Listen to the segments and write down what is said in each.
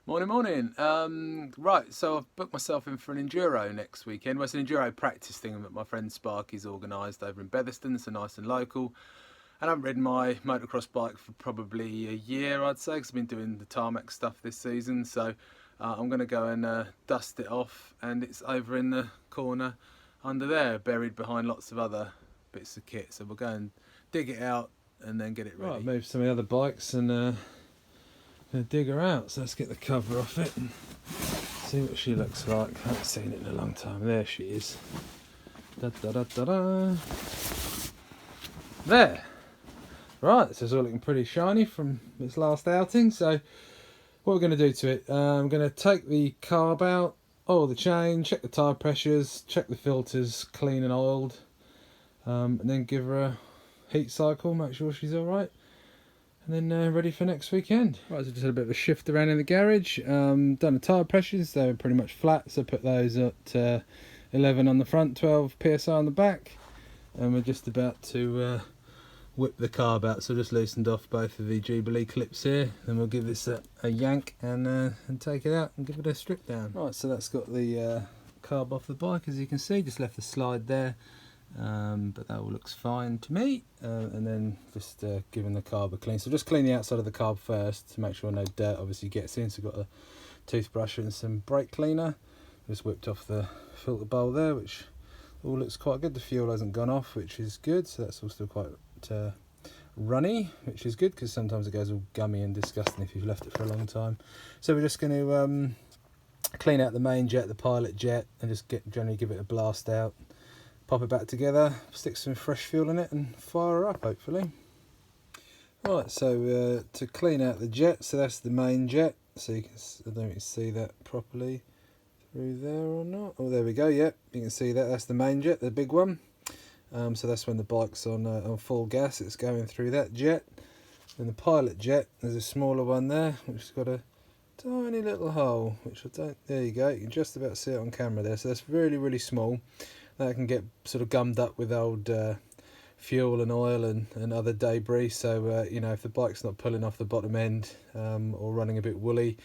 Morning, morning. Right, so I've booked myself in for an enduro next weekend. Well, it's an enduro practice thing that my friend Sparky's organised over in Betherston, so nice and local. And I haven't ridden my motocross bike for probably a year, I'd say, because I've been doing the tarmac stuff this season. So I'm going to go and dust it off, and it's over in the corner under there, buried behind lots of other bits of kit. So we'll go and dig it out and then get it ready. Right, move some of the other bikes and dig her out. So let's get the cover off it and see what she looks like. I haven't seen it in a long time. There she is. Da da da da da. There. Right, so it's all looking pretty shiny from its last outing. So what we're going to do to it, I'm going to take the carb out, oil the chain, check the tyre pressures, check the filters, clean and oiled, and then give her a heat cycle, make sure she's all right. And then ready for next weekend. Right, so just had a bit of a shift around in the garage. Done the tyre pressures, they were pretty much flat, so put those at 11 on the front, 12 psi on the back. And we're just about to whip the carb out, so just loosened off both of the Jubilee clips here. Then we'll give this a yank and take it out and give it a strip down. Right, so that's got the carb off the bike, as you can see, just left the slide there. But that all looks fine to me, and then just giving the carb a clean. So just clean the outside of the carb first to make sure no dirt obviously gets in. So got a toothbrush and some brake cleaner. Just whipped off the filter bowl there, which all looks quite good. The fuel hasn't gone off, which is good, so that's all still quite runny, which is good because sometimes it goes all gummy and disgusting if you've left it for a long time. So we're just going to clean out the main jet, the pilot jet, and just generally give it a blast out. Pop it back together, stick some fresh fuel in it and fire her up hopefully. Right, so to clean out the jet, so that's the main jet, so you can, I don't know if you can see that properly through there or not. Oh, there we go, yep, you can see that, that's the main jet, the big one. So that's when the bike's on full gas, it's going through that jet. Then the pilot jet, there's a smaller one there, which has got a tiny little hole, which I don't, there you go, you can just about see it on camera there, so that's really, really small. That can get sort of gummed up with old fuel and oil and other debris. So, you know, if the bike's not pulling off the bottom end or running a bit woolly,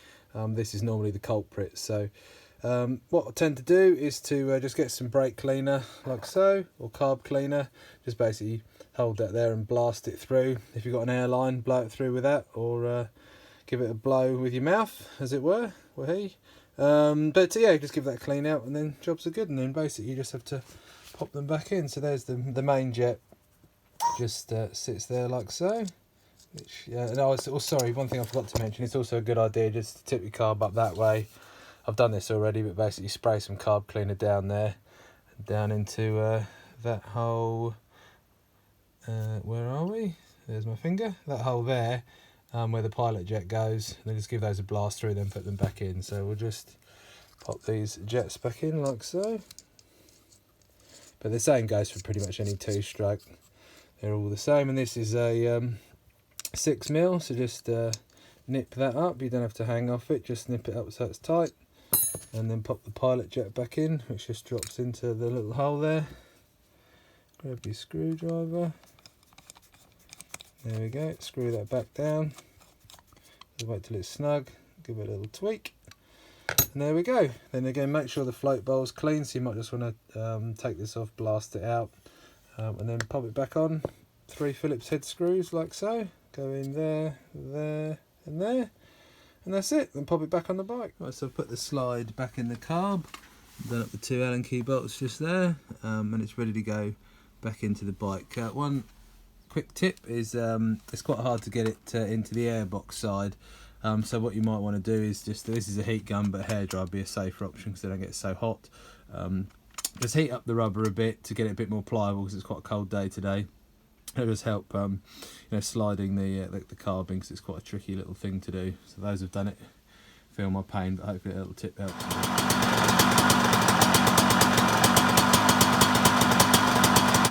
this is normally the culprit. So what I tend to do is to just get some brake cleaner like so, or carb cleaner. Just basically hold that there and blast it through. If you've got an airline, blow it through with that, or give it a blow with your mouth, as it were. But yeah, just give that a clean out and then jobs are good, and then basically you just have to pop them back in. So there's the main jet, just sits there like so. Which, sorry, one thing I forgot to mention, it's also a good idea just to tip your carb up that way. I've done this already, but basically spray some carb cleaner down there, down into that hole, where are we? There's my finger, that hole there. Where the pilot jet goes, and then just give those a blast through, then put them back in. So we'll just pop these jets back in like so. But the same goes for pretty much any two-stroke. They're all the same, and this is a 6mm, so just nip that up. You don't have to hang off it, just nip it up so it's tight, and then pop the pilot jet back in, which just drops into the little hole there. Grab your screwdriver. There we go, screw that back down, just wait till it's snug, give it a little tweak, and there we go. Then again, make sure the float bowl's clean, so you might just want to take this off, blast it out, and then pop it back on. 3 Phillips head screws like so, go in there, there and there, and that's it. Then pop it back on the bike. Right, so I've put the slide back in the carb, done up the 2 Allen key bolts just there, and it's ready to go back into the bike. One quick tip is it's quite hard to get it into the airbox side, so what you might want to do is just, this is a heat gun, but hairdryer would be a safer option because they don't get so hot. Just heat up the rubber a bit to get it a bit more pliable because it's quite a cold day today. It'll just help you know, sliding the carb in, because it's quite a tricky little thing to do. So those who've done it feel my pain, but hopefully a little tip helps.